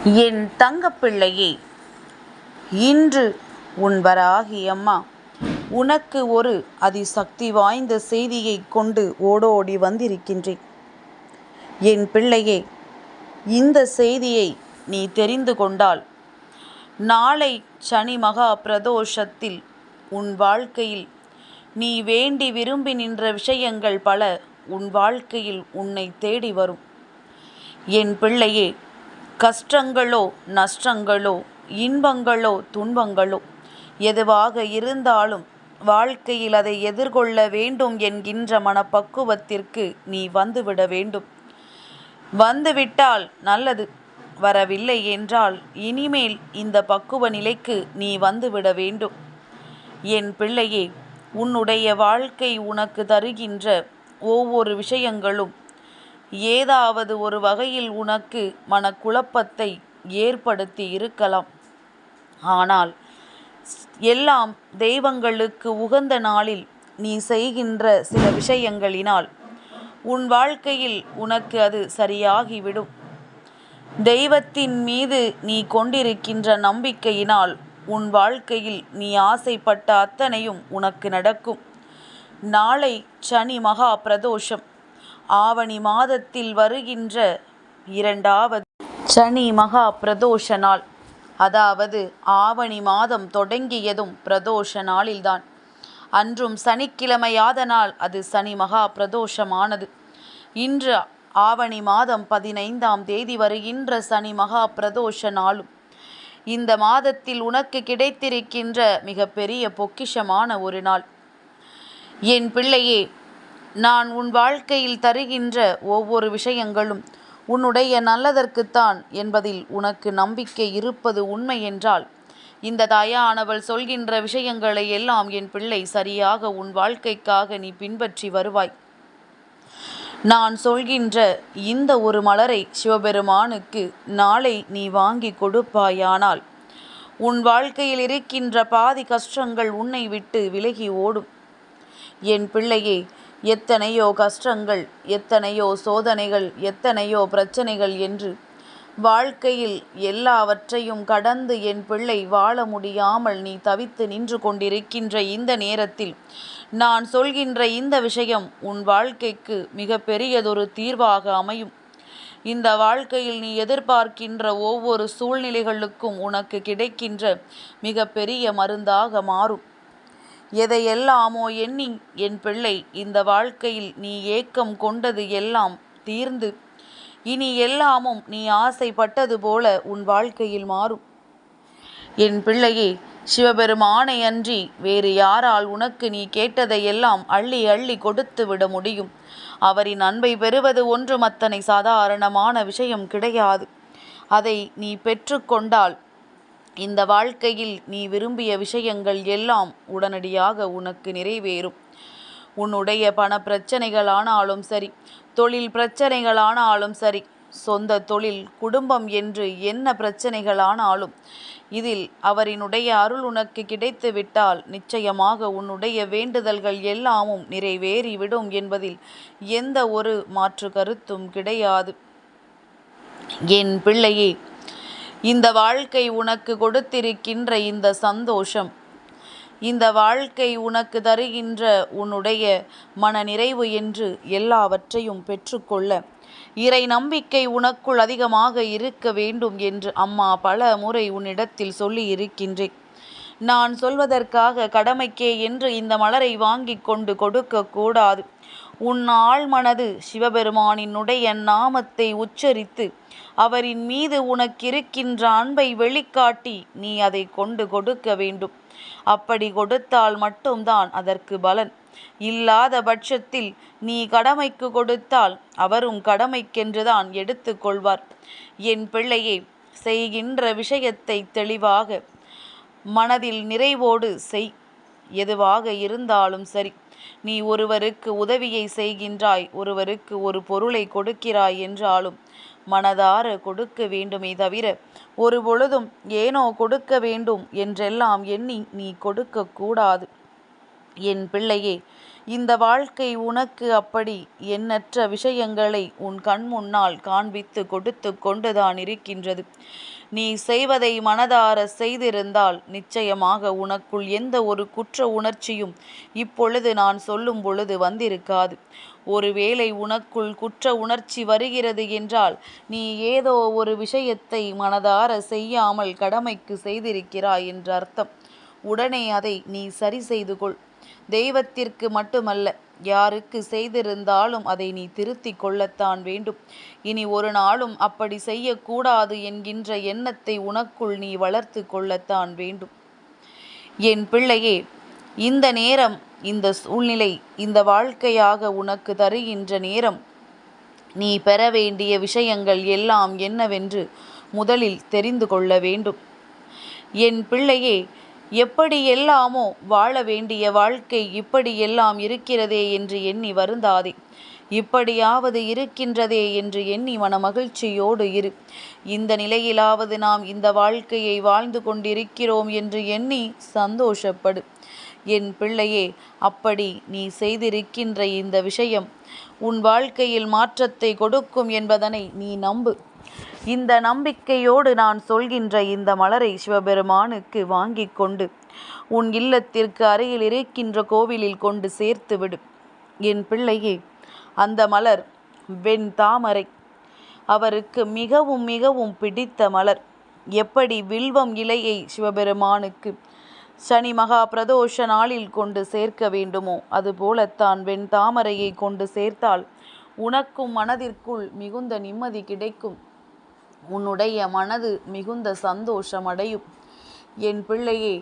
என் தங்கப்பிள்ளையே, இன்று உன் வராகி அம்மா உனக்கு ஒரு அதிசக்தி வாய்ந்த செய்தியை கொண்டு ஓடோடி வந்திருக்கின்றேன். என் பிள்ளையே, இந்த செய்தியை நீ தெரிந்து கொண்டால் நாளை சனி மகா பிரதோஷத்தில் உன் வாழ்க்கையில் நீ வேண்டி விரும்பி நின்ற விஷயங்கள் பல உன் வாழ்க்கையில் உன்னை தேடி வரும். என் பிள்ளையே, கஷ்டங்களோ நஷ்டங்களோ இன்பங்களோ துன்பங்களோ எதுவாக இருந்தாலும் வாழ்க்கையில் அதை எதிர்கொள்ள வேண்டும் என்கின்ற மனப்பக்குவத்திற்கு நீ வந்துவிட வேண்டும். வந்துவிட்டால் நல்லது, வரவில்லை என்றால் இனிமேல் இந்த பக்குவ நிலைக்கு நீ வந்துவிட வேண்டும். என் பிள்ளையே, உன்னுடைய வாழ்க்கை உனக்கு தருகின்ற ஒவ்வொரு விஷயங்களும் ஏதாவது ஒரு வகையில் உனக்கு மனக்குழப்பத்தை ஏற்படுத்தி இருக்கலாம். ஆனால் எல்லாம் தெய்வங்களுக்கு உகந்த நாளில் நீ செய்கின்ற சில விஷயங்களினால் உன் வாழ்க்கையில் உனக்கு அது சரியாகிவிடும். தெய்வத்தின் மீது நீ கொண்டிருக்கின்ற நம்பிக்கையினால் உன் வாழ்க்கையில் நீ ஆசைப்பட்ட அத்தனையும் உனக்கு நடக்கும். நாளை சனி மகா பிரதோஷம், ஆவணி மாதத்தில் வருகின்ற 2வது சனி மகா பிரதோஷ நாள். அதாவது ஆவணி மாதம் தொடங்கியதும் பிரதோஷ நாளில்தான். அன்றும் சனிக்கிழமையாதனால் அது சனி மகா பிரதோஷமானது. இன்று ஆவணி மாதம் 15ஆம் தேதி வருகின்ற சனி மகா பிரதோஷ நாளும் இந்த மாதத்தில் உனக்கு கிடைத்திருக்கின்ற மிகப்பெரிய பொக்கிஷமான ஒரு நாள். என் பிள்ளையே, நான் உன் வாழ்க்கையில் தருகின்ற ஒவ்வொரு விஷயங்களும் உன்னுடைய நல்லதற்குத்தான் என்பதில் உனக்கு நம்பிக்கை இருப்பது உண்மை என்றால் இந்த தாயானவள் சொல்கின்ற விஷயங்களை எல்லாம் என் பிள்ளை சரியாக உன் வாழ்க்கைக்காக நீ பின்பற்றி வருவாய். நான் சொல்கின்ற இந்த ஒரு மலரை சிவபெருமானுக்கு நாளை நீ வாங்கி கொடுப்பாயானால் உன் வாழ்க்கையில் இருக்கின்ற பாதி கஷ்டங்கள் உன்னை விட்டு விலகி ஓடும். என் பிள்ளையே, எத்தனையோ கஷ்டங்கள், எத்தனையோ சோதனைகள், எத்தனையோ பிரச்சனைகள் என்று வாழ்க்கையில் எல்லாவற்றையும் கடந்து என் பிள்ளை வாழ முடியாமல் நீ தவித்து நின்று கொண்டிருக்கின்ற இந்த நேரத்தில் நான் சொல்கின்ற இந்த விஷயம் உன் வாழ்க்கைக்கு மிக பெரியதொரு தீர்வாக அமையும். இந்த வாழ்க்கையில் நீ எதிர்பார்க்கின்ற ஒவ்வொரு சூழ்நிலைகளுக்கும் உனக்கு கிடைக்கின்ற மிக பெரிய மருந்தாக மாறும். எதையெல்லாமோ எண்ணி என் பிள்ளை இந்த வாழ்க்கையில் நீ ஏக்கம் கொண்டது எல்லாம் தீர்ந்து இனி எல்லாமும் நீ ஆசைப்பட்டது போல உன் வாழ்க்கையில் மாறும். என் பிள்ளையே, சிவபெருமானை அன்றி வேறு யாரால் உனக்கு நீ கேட்டதையெல்லாம் அள்ளி அள்ளி கொடுத்து விட முடியும்? அவரின் அன்பை பெறுவது ஒன்றும் அத்தனை சாதாரணமான விஷயம் கிடையாது. அதை நீ பெற்றுக்கொண்டால் இந்த வாழ்க்கையில் நீ விரும்பிய விஷயங்கள் எல்லாம் உடனடியாக உனக்கு நிறைவேறும். உன்னுடைய பண பிரச்சனைகளானாலும் சரி, தொழில் பிரச்சனைகளானாலும் சரி, சொந்த தொழில், குடும்பம் என்று என்ன பிரச்சனைகளானாலும் இதில் அவரினுடைய அருள் உனக்கு கிடைத்து விட்டால் நிச்சயமாக உன்னுடைய வேண்டுதல்கள் எல்லாமும் நிறைவேறிவிடும் என்பதில் எந்த ஒரு மாற்று கருத்தும் கிடையாது. என் பிள்ளையே, இந்த வாழ்க்கை உனக்கு கொடுத்திருக்கின்ற இந்த சந்தோஷம், இந்த வாழ்க்கை உனக்கு தருகின்ற உன்னுடைய மன நிறைவு என்று எல்லாவற்றையும் பெற்றுக்கொள்ள இறை நம்பிக்கை உனக்குள் அதிகமாக இருக்க வேண்டும் என்று அம்மா பல முறை உன்னிடத்தில் சொல்லி இருக்கின்றேன். நான் சொல்வதற்காக கடமைக்கே என்று இந்த மலரை வாங்கி கொண்டு கொடுக்க கூடாது. உன் ஆழ்மனது சிவபெருமானினுடைய நாமத்தை உச்சரித்து அவரின் மீது உனக்கிருக்கின்ற அன்பை வெளிக்காட்டி நீ அதை கொண்டு கொடுக்க வேண்டும். அப்படி கொடுத்தால் மட்டும்தான் அதற்கு பலன். இல்லாத பட்சத்தில் நீ கடமைக்கு கொடுத்தால் அவரும் கடமைக்கென்றுதான் எடுத்து கொள்வார். என் பிள்ளையே, செய்கின்ற விஷயத்தை தெளிவாக மனதில் நிறைவோடு செய். எதுவாக இருந்தாலும் சரி, நீ ஒருவருக்கு உதவியை செய்கின்றாய், ஒருவருக்கு ஒரு பொருளை கொடுக்கிறாய் என்றாலும் மனதார கொடுக்க வேண்டுமே தவிர ஒரு பொழுதும் ஏனோ கொடுக்க வேண்டும் என்றெல்லாம் எண்ணி நீ கொடுக்க கூடாது. என் பிள்ளையே, இந்த வாழ்க்கை உனக்கு அப்படி எண்ணற்ற விஷயங்களை உன் கண் முன்னால் காண்பித்து கொடுத்து கொண்டுதான் இருக்கின்றது. நீ செய்வதை மனதார செய்திருந்தால் நிச்சயமாக உனக்குள் எந்த ஒரு குற்ற உணர்ச்சியும் இப்பொழுது நான் சொல்லும் பொழுது வந்திருக்காது. ஒருவேளை உனக்குள் குற்ற உணர்ச்சி வருகிறது என்றால் நீ ஏதோ ஒரு விஷயத்தை மனதார செய்யாமல் கடமைக்கு செய்திருக்கிறாய் என்று அர்த்தம். உடனே அதை நீ சரி செய்து கொள். தெய்வத்திற்கு மட்டுமல்ல, யாருக்கு செய்திருந்தாலும் அதை நீ திருத்திக் கொள்ளத்தான் வேண்டும். இனி ஒரு நாளும் அப்படி செய்யக்கூடாது என்கின்ற எண்ணத்தை உனக்குள் நீ வளர்த்து கொள்ளத்தான் வேண்டும். என் பிள்ளையே, இந்த நேரம், இந்த சூழ்நிலை, இந்த வாழ்க்கையாக உனக்கு தருகின்ற நேரம், நீ பெற வேண்டிய விஷயங்கள் எல்லாம் என்னவென்று முதலில் தெரிந்து கொள்ள வேண்டும். என் பிள்ளையே, எப்படியெல்லாமோ வாழ வேண்டிய வாழ்க்கை இப்படியெல்லாம் இருக்கிறதே என்று எண்ணி வருந்தாதே. இப்படியாவது இருக்கின்றதே என்று எண்ணி மனமகிழ்ச்சியோடு இரு. இந்த நிலையிலாவது நாம் இந்த வாழ்க்கையை வாழ்ந்து கொண்டிருக்கிறோம் என்று எண்ணி சந்தோஷப்படு. என் பிள்ளையே, அப்படி நீ செய்திருக்கின்ற இந்த விஷயம் உன் வாழ்க்கையில் மாற்றத்தை கொடுக்கும் என்பதனை நீ நம்பு. இந்த நம்பிக்கையோடு நான் சொல்கின்ற இந்த மலரை சிவபெருமானுக்கு வாங்கி கொண்டு உன் இல்லத்திற்கு அருகில் இருக்கின்ற கோவிலில் கொண்டு சேர்த்து விடு. என் பிள்ளையே, அந்த மலர் வெண் தாமரை. அவருக்கு மிகவும் மிகவும் பிடித்த மலர். எப்படி வில்வம் இலையை சிவபெருமானுக்கு சனி மகா பிரதோஷ நாளில் கொண்டு சேர்க்க வேண்டுமோ அதுபோலத்தான் வெண் தாமரையை கொண்டு சேர்த்தால் உனக்கும் மனதிற்குள் மிகுந்த நிம்மதி கிடைக்கும். உன்னுடைய மனது மிகுந்த சந்தோஷம் அடையும். என் பிள்ளையே,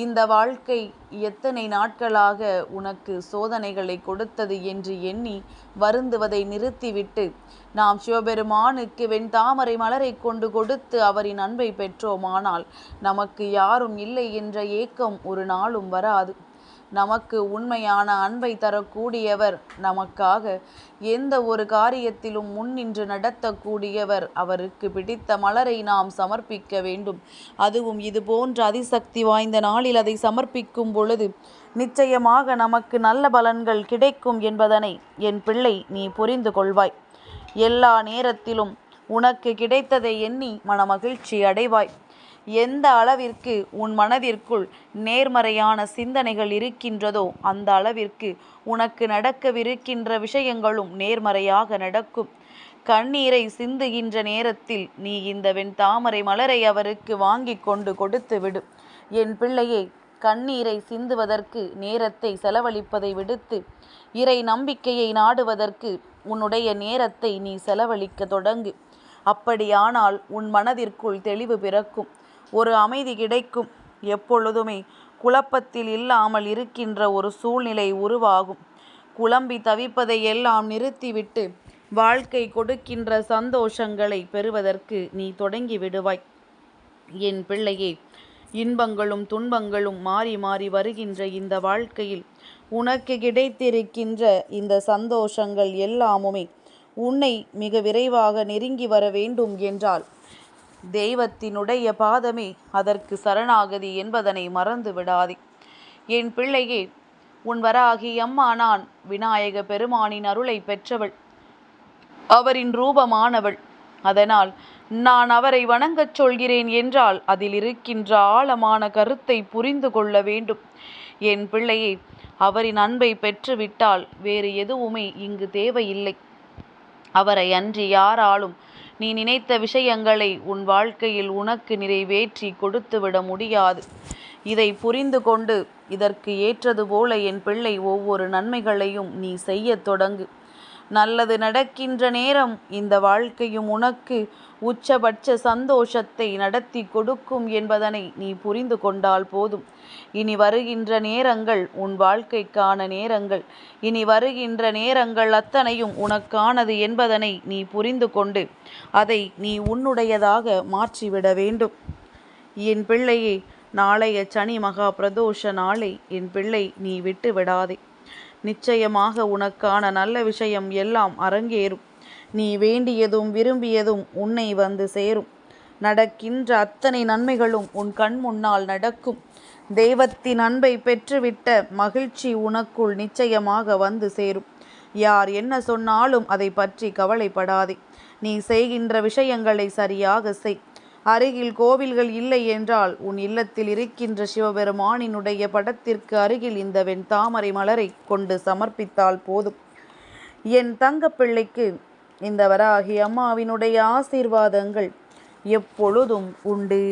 இந்த வாழ்க்கை எத்தனை நாட்களாக உனக்கு சோதனைகளை கொடுத்தது என்று எண்ணி வருந்துவதை நிறுத்திவிட்டு நாம் சிவபெருமானுக்கு வெண்தாமரை மலரை கொண்டு கொடுத்து அவரின் அன்பை பெற்றோமானால் நமக்கு யாரும் இல்லை என்ற ஏக்கம் ஒரு நாளும் வராது. நமக்கு உண்மையான அன்பை தரக்கூடியவர், நமக்காக எந்த ஒரு காரியத்திலும் முன்னின்று நடத்தக்கூடியவர், அவருக்கு பிடித்த மலரை நாம் சமர்ப்பிக்க வேண்டும். அதுவும் இது போன்ற அதிசக்தி வாய்ந்த நாளில் அதை சமர்ப்பிக்கும் பொழுது நிச்சயமாக நமக்கு நல்ல பலன்கள் கிடைக்கும் என்பதனை என் பிள்ளை நீ புரிந்து கொள்வாய். எல்லா நேரத்திலும் உனக்கு கிடைத்ததை எண்ணி மனமகிழ்ச்சி அடைவாய். எந்த அளவிற்கு உன் மனதிற்குள் நேர்மறையான சிந்தனைகள் இருக்கின்றதோ அந்த அளவிற்கு உனக்கு நடக்கவிருக்கின்ற விஷயங்களும் நேர்மறையாக நடக்கும். கண்ணீரை சிந்துகின்ற நேரத்தில் நீ இந்த வெண்தாமரை மலரை அவருக்கு வாங்கி கொண்டு கொடுத்து விடு. என் பிள்ளையே, கண்ணீரை சிந்துவதற்கு நேரத்தை செலவழிப்பதை விடுத்து இறை நம்பிக்கையை நாடுவதற்கு உன்னுடைய நேரத்தை நீ செலவழிக்க தொடங்கு. அப்படியானால் உன் மனதிற்குள் தெளிவு பிறக்கும், ஒரு அமைதி கிடைக்கும். எப்பொழுதுமே குழப்பத்தில் இல்லாமல் இருக்கின்ற ஒரு சூழ்நிலை உருவாகும். குழம்பி தவிப்பதை எல்லாம் நிறுத்திவிட்டு வாழ்க்கை கொடுக்கின்ற சந்தோஷங்களை பெறுவதற்கு நீ தொடங்கி விடுவாய். என் பிள்ளையே, இன்பங்களும் துன்பங்களும் மாறி மாறி வருகின்ற இந்த வாழ்க்கையில் உனக்கு கிடைத்திருக்கின்ற இந்த சந்தோஷங்கள் எல்லாமுமே உன்னை மிக விரைவாக நெருங்கி வர வேண்டும் என்றால் தெய்வத்தினுடைய பாதமே அதற்கு சரணாகதி என்பதனை மறந்து விடாதே. என் பிள்ளையே, உன் வராகி அம்மா நான் விநாயக பெருமானின் அருளை பெற்றவள், அவரின் ரூபமானவள். அதனால் நான் அவரை வணங்கச் சொல்கிறேன் என்றால் அதில் இருக்கின்ற ஆழமான கருத்தை புரிந்து கொள்ள வேண்டும். என் பிள்ளையே, அவரின் அன்பை பெற்றுவிட்டால் வேறு எதுவுமே இங்கு தேவையில்லை. அவரை அன்றி யாராலும் நீ நினைத்த விஷயங்களை உன் வாழ்க்கையில் உனக்கு நிறைவேற்றி கொடுத்துவிட முடியாது. இதை புரிந்து கொண்டு இதற்கு ஏற்றது போல என் பிள்ளை ஒவ்வொரு நன்மைகளையும் நீ செய்ய தொடங்கு. நல்லது நடக்கின்ற நேரம் இந்த வாழ்க்கையும் உனக்கு உச்சபட்ச சந்தோஷத்தை நடத்தி கொடுக்கும் என்பதனை நீ புரிந்து கொண்டால் போதும். இனி வருகின்ற நேரங்கள் உன் வாழ்க்கைக்கான நேரங்கள். இனி வருகின்ற நேரங்கள் அத்தனையும் உனக்கானது என்பதனை நீ புரிந்து கொண்டு அதை நீ உன்னுடையதாக மாற்றிவிட வேண்டும். என் பிள்ளையே, நாளைய சனி மகா பிரதோஷ நாளை என் பிள்ளை நீ விட்டு விடாதே. நிச்சயமாக உனக்கான நல்ல விஷயம் எல்லாம் அரங்கேறும். நீ வேண்டியதும் விரும்பியதும் உன்னை வந்து சேரும். நடக்கின்ற அத்தனை நன்மைகளும் உன் கண் முன்னால் நடக்கும். தெய்வத்தின் அன்பை பெற்றுவிட்ட மகிழ்ச்சி உனக்குள் நிச்சயமாக வந்து சேரும். யார் என்ன சொன்னாலும் அதை பற்றி கவலைப்படாதே. நீ செய்கின்ற விஷயங்களை சரியாக செய். அருகில் கோவில்கள் இல்லை என்றால் உன் இல்லத்தில் இருக்கின்ற சிவபெருமானினுடைய படத்திற்கு அருகில் இந்த வெண்தாமரை மலரை கொண்டு சமர்ப்பித்தால் போதும். என் தங்கப்பிள்ளைக்கு இந்த வராகி அம்மாவினுடைய ஆசீர்வாதங்கள் எப்பொழுதும் உண்டு.